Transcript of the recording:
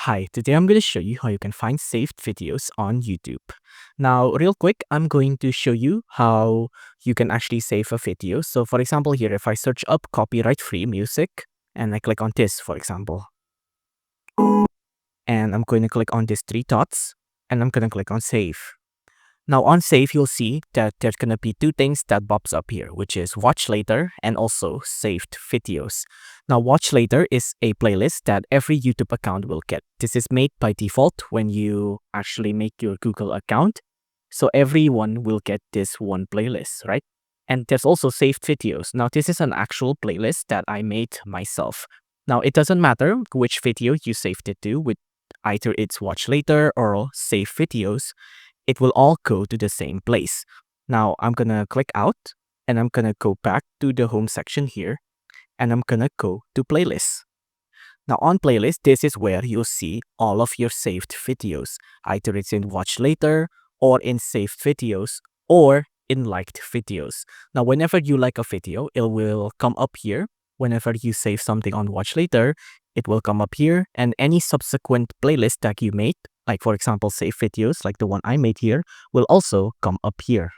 Hi, today I'm going to show you how you can find saved videos on YouTube. Now, real quick, I'm going to show you how you can actually save a video. So for example, here, if I search up copyright-free music and I click on this, for example, and I'm going to click on these three dots and I'm going to click on save. Now on save, you'll see that there's going to be two things that pops up here, which is watch later and also saved videos. Now watch later is a playlist that every YouTube account will get. This is made by default when you actually make your Google account. So everyone will get this one playlist, right? And there's also saved videos. Now this is an actual playlist that I made myself. Now it doesn't matter which video you saved it to, with either it's watch later or save videos, it will all go to the same place. Now I'm gonna click out and I'm gonna go back to the home section here and I'm gonna go to playlists. Now on playlist, this is where you'll see all of your saved videos. Either it's in watch later or in saved videos or in liked videos. Now whenever you like a video, it will come up here. Whenever you save something on watch later, it will come up here, and any subsequent playlist that you made, like for example save videos like the one I made here, will also come up here.